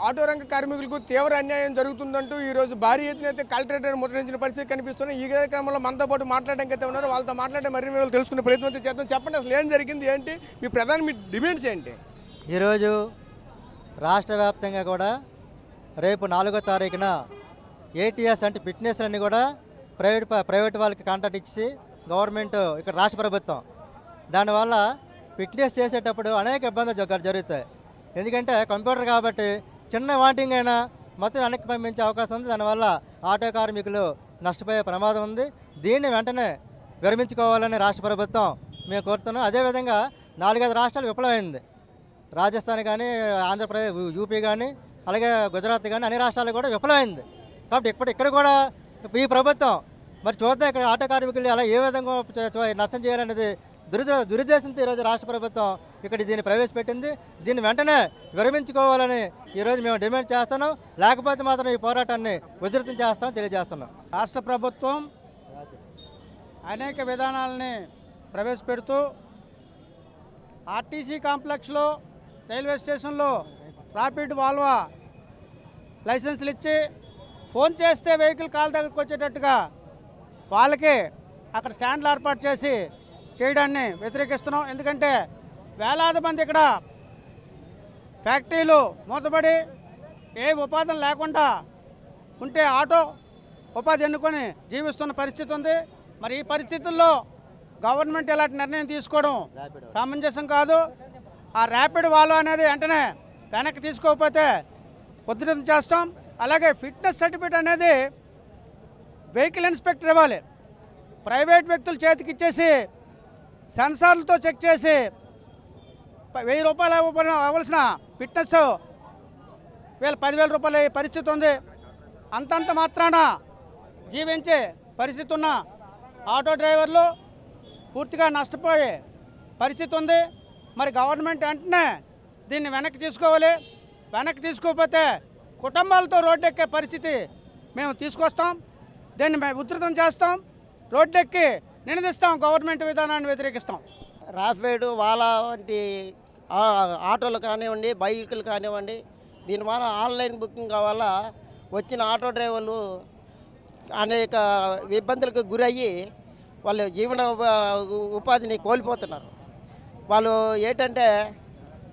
Auto రంగ కార్మికులకు తీవ్ర అన్యాయం జరుగుతుందంటూ ఈ రోజు భారీ ఎత్తున అయితే కలెక్టరేట్ ముద్రించిన పరిస్థితి కనిపిస్తుంది. ఈ కార్యక్రమంలో మనతో పాటు మాట్లాడడానికి అయితే ఉన్నారు. వాళ్ళతో మాట్లాడే మరిన్ని వివరాలు తెలుసుకునే ప్రయత్నం అయితే చేద్దాం. చెప్పండి, అసలు ఏం జరిగింది, ఏంటి మీ ప్రధాన డిమాండ్స్ ఏంటి? ఈరోజు రాష్ట్ర వ్యాప్తంగా కూడా రేపు 4వ తారీఖున ఏటీఎస్ అంటే ఫిట్నెస్ అన్ని కూడా ప్రైవేట్ వాళ్ళకి కాంట్రాక్ట్ ఇచ్చి గవర్నమెంట్ ఇక్కడ రాష్ట్ర ప్రభుత్వం దానివల్ల ఫిట్నెస్ చేసేటప్పుడు అనేక ఇబ్బందులు జరుగుతాయి. ఎందుకంటే కంప్యూటర్ కాబట్టి చిన్న వాంటింగ్ అయినా మొత్తం వెనక్కి పంపించే అవకాశం ఉంది. దానివల్ల ఆటో కార్మికులు నష్టపోయే ప్రమాదం ఉంది. దీన్ని వెంటనే విరమించుకోవాలని రాష్ట్ర ప్రభుత్వం మేము కోరుతున్నాం. అదేవిధంగా 4-5 రాష్ట్రాలు విఫలమైంది. రాజస్థాన్ కానీ, ఆంధ్రప్రదేశ్, యూపీ కానీ, అలాగే గుజరాత్ కానీ అన్ని రాష్ట్రాలు కూడా విఫలమైంది. కాబట్టి ఇక్కడ కూడా ఈ ప్రభుత్వం మరి చూద్దాం ఇక్కడ ఆటో కార్మికులు అలా ఏ విధంగా నష్టం చేయాలనేది దురుద్దేశంతో ఈరోజు రాష్ట్ర ప్రభుత్వం ఇక్కడ దీన్ని ప్రవేశపెట్టింది. దీన్ని వెంటనే విరమించుకోవాలని ఈరోజు మేము డిమాండ్ చేస్తున్నాం. లేకపోతే మాత్రం ఈ పోరాటాన్ని ఉధృతం చేస్తామని తెలియజేస్తున్నాం. రాష్ట్ర ప్రభుత్వం అనేక విధానాలని ప్రవేశపెడుతూ ఆర్టీసీ కాంప్లెక్స్లో, రైల్వే స్టేషన్లో ర్యాపిడ్ వాల్వా లైసెన్సులు ఇచ్చి ఫోన్ చేస్తే వెహికల్ కాల్ దగ్గరకు వచ్చేటట్టుగా వాళ్ళకి అక్కడ స్టాండ్లు ఏర్పాటు చేసి చేయడాన్ని వ్యతిరేకిస్తున్నాం. ఎందుకంటే వేలాది మంది ఇక్కడ ఫ్యాక్టరీలు మూతపడి ఏ ఉపాధి లేకుండా ఉంటే ఆటో ఉపాధి ఎన్నుకొని జీవిస్తున్న పరిస్థితి ఉంది. మరి ఈ పరిస్థితుల్లో గవర్నమెంట్ ఇలాంటి నిర్ణయం తీసుకోవడం సమంజసం కాదు. ఆ ర్యాపిడ్ వాల్వ్ అనేది వెంటనే వెనక్కి తీసుకోకపోతే ఉధృతం చేస్తాం. అలాగే ఫిట్నెస్ సర్టిఫికేట్ అనేది వెహికల్ ఇన్స్పెక్టర్ ఇవ్వాలి. ప్రైవేట్ వ్యక్తుల చేతికి ఇచ్చేసి సెన్సార్లతో చెక్ చేసి 1000 రూపాయలు అవ్వాల్సిన ఫిట్నెస్ వీళ్ళు 10,000 రూపాయలు అయ్యే పరిస్థితి ఉంది. అంతంత మాత్రాన జీవించే పరిస్థితి ఉన్న ఆటో డ్రైవర్లు పూర్తిగా నష్టపోయే పరిస్థితి ఉంది. మరి గవర్నమెంట్ వెంటనే దీన్ని వెనక్కి తీసుకోవాలి. వెనక్కి తీసుకోకపోతే కుటుంబాలతో రోడ్డు ఎక్కే పరిస్థితి మేము తీసుకొస్తాం. దీన్ని మేము ఉధృతం చేస్తాం. రోడ్డెక్కి నినదిస్తాం. గవర్నమెంట్ విధానాన్ని వ్యతిరేకిస్తాం. ర్యాపిడ్ వాలా వంటి ఆటోలు కానివ్వండి, బైకులు కానివ్వండి, దీని ద్వారా ఆన్లైన్ బుకింగ్ వల్ల వచ్చిన ఆటో డ్రైవర్లు అనేక ఇబ్బందులకు గురయ్యి వాళ్ళు జీవన ఉపాధిని కోల్పోతున్నారు. వాళ్ళు ఏంటంటే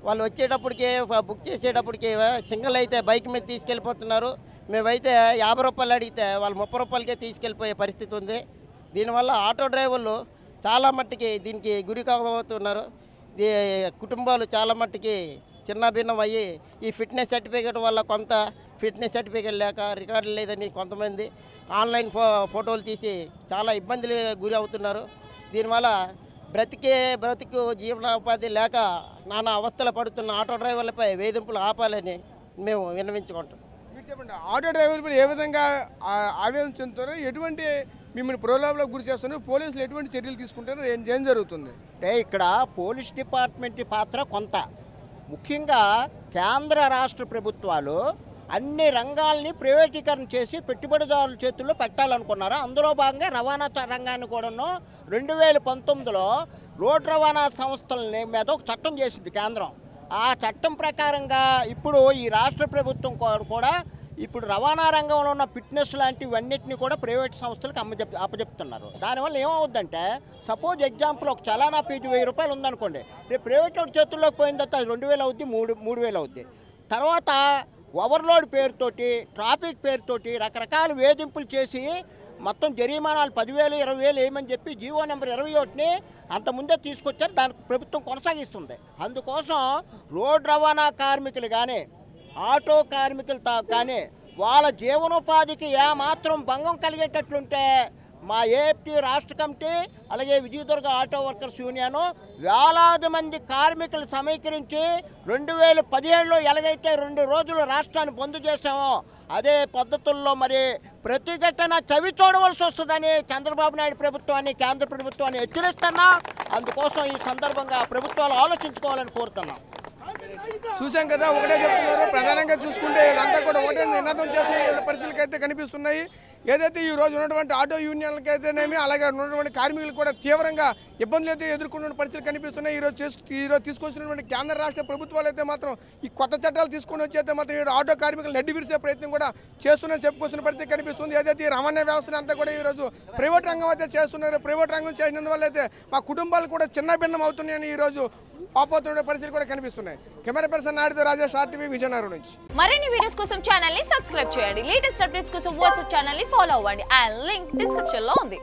వాళ్ళు వచ్చేటప్పటికి బుక్ చేసేటప్పటికి సింగిల్ అయితే బైక్ మీద తీసుకెళ్ళిపోతున్నారు. మేమైతే 50 రూపాయలు అడిగితే వాళ్ళు 30 రూపాయలకే తీసుకెళ్ళిపోయే పరిస్థితి ఉంది. దీనివల్ల ఆటో డ్రైవర్లు చాలా మట్టుకి దీనికి గురి కాబోతున్నారు. కుటుంబాలు చాలా మట్టుకి చిన్న భిన్నం అయ్యి ఈ ఫిట్నెస్ సర్టిఫికేట్ వల్ల కొంత ఫిట్నెస్ సర్టిఫికేట్ లేక రికార్డులు లేదని కొంతమంది ఆన్లైన్ ఫోటోలు తీసి చాలా ఇబ్బందులు గురి అవుతున్నారు. దీనివల్ల బ్రతుకు జీవనోపాధి లేక నానా అవస్థలు పడుతున్న ఆటో డ్రైవర్లపై వేధింపులు ఆపాలని మేము విన్నవించుకుంటాం. మీరు చెప్పండి, ఆటో డ్రైవర్లు ఏ విధంగా ఆవేదన చెందుతారో, ఎటువంటి మిమ్మల్ని ప్రలోభాలకు గురి చేస్తున్నారు, పోలీసులు ఎటువంటి చర్యలు తీసుకుంటారో, ఏం జరుగుతుంది? అంటే ఇక్కడ పోలీస్ డిపార్ట్మెంట్ పాత్ర కొంత ముఖ్యంగా కేంద్ర రాష్ట్ర ప్రభుత్వాలు అన్ని రంగాల్ని ప్రైవేటీకరణ చేసి పెట్టుబడిదారుల చేతుల్లో పెట్టాలనుకున్నారు. అందులో భాగంగా రవాణా రంగాన్ని కూడాను 2019లో రోడ్డు రవాణా సంస్థలని మీద ఒక చట్టం చేసింది కేంద్రం. ఆ చట్టం ప్రకారంగా ఇప్పుడు ఈ రాష్ట్ర ప్రభుత్వం కూడా ఇప్పుడు రవాణా రంగంలో ఉన్న ఫిట్నెస్ లాంటివన్నిటిని కూడా ప్రైవేట్ సంస్థలకు అప్పచెప్తున్నారు. దానివల్ల ఏమవుద్దంటే సపోజ్ ఎగ్జాంపుల్ ఒక చలానా ఫీజు 1000 రూపాయలు ఉందనుకోండి, రేపు ప్రైవేట్ చేతుల్లోకి పోయిన తర్వాత అది 2000 అవుద్ది, 3000 అవుద్ది. తర్వాత ఓవర్లోడ్ పేరుతోటి, ట్రాఫిక్ పేరుతోటి రకరకాల వేధింపులు చేసి మొత్తం జరిమానాలు 10,000, 20,000 వేయమని చెప్పి జీవో నెంబర్ 21ని అంతకుముందే తీసుకొచ్చారు. దానికి ప్రభుత్వం కొనసాగిస్తుంది. అందుకోసం రోడ్డు రవాణా కార్మికులు కానీ, ఆటో కార్మికులు కానీ వాళ్ళ జీవనోపాధికి ఏమాత్రం భంగం కలిగేటట్లుంటే మా ఏపీ రాష్ట్ర కమిటీ అలాగే విజయదుర్గ ఆటో వర్కర్స్ యూనియన్ వేలాది మంది కార్మికులు సమీకరించి 2017లో ఎలాగైతే 2 రోజులు రాష్ట్రాన్ని బంద్ చేశామో అదే పద్ధతుల్లో మరి ప్రతిఘటన చవి చూడవలసి వస్తుందని చంద్రబాబు నాయుడు ప్రభుత్వాన్ని, కేంద్ర ప్రభుత్వాన్ని హెచ్చరిస్తున్నా. అందుకోసం ఈ సందర్భంగా ప్రభుత్వాలు ఆలోచించుకోవాలని కోరుతున్నాం. చూసాం కదా, ఒకటే చెప్తున్నారు. ప్రధానంగా చూసుకుంటే ఇదంతా కూడా ఒకటే నినాదం చేస్తున్న పరిస్థితులు అయితే కనిపిస్తున్నాయి. ఏదైతే ఈ రోజు ఉన్నటువంటి ఆటో యూనియన్లకి అయితేనేమి అలాగే ఉన్నటువంటి కార్మికులు కూడా తీవ్రంగా ఇబ్బందులు అయితే ఎదుర్కొన్న పరిస్థితులు కనిపిస్తున్నాయి. ఈరోజు తీసుకొచ్చినటువంటి కేంద్ర రాష్ట్ర ప్రభుత్వాలు అయితే మాత్రం ఈ కొత్త చట్టాలు తీసుకొని వచ్చి అయితే మాత్రం ఈ ఆటో కార్మికులు నడ్డి విరిసే ప్రయత్నం కూడా చేస్తున్నారని చెప్పుకొస్తున్న పరిస్థితి కనిపిస్తుంది. ఏదైతే ఈ రవాణా వ్యవస్థను అంతా కూడా ఈరోజు ప్రైవేట్ రంగం అయితే చేస్తున్నారు. ప్రైవేట్ రంగం చేసినందువల్ల అయితే మా కుటుంబాలు కూడా చిన్న భిన్నం అవుతున్నాయని ఈరోజు ఆపోతున్న పరిస్థితులు కూడా కనిపిస్తున్నాయి. కెమెరా పర్సన్ నాయుడుతో రాజేష్, RTV, విజయనగరం నుంచి. మరిన్ని వీడియోస్ కోసం ఛానల్ ని సబ్స్క్రైబ్ చేయండి. లేటెస్ట్ అప్డేట్స్ కోసం వాట్సాప్ ఛానల్ ని ఫాలో అవ్వండి. ఆ లింక్ డిస్క్రిప్షన్ లో ఉంది.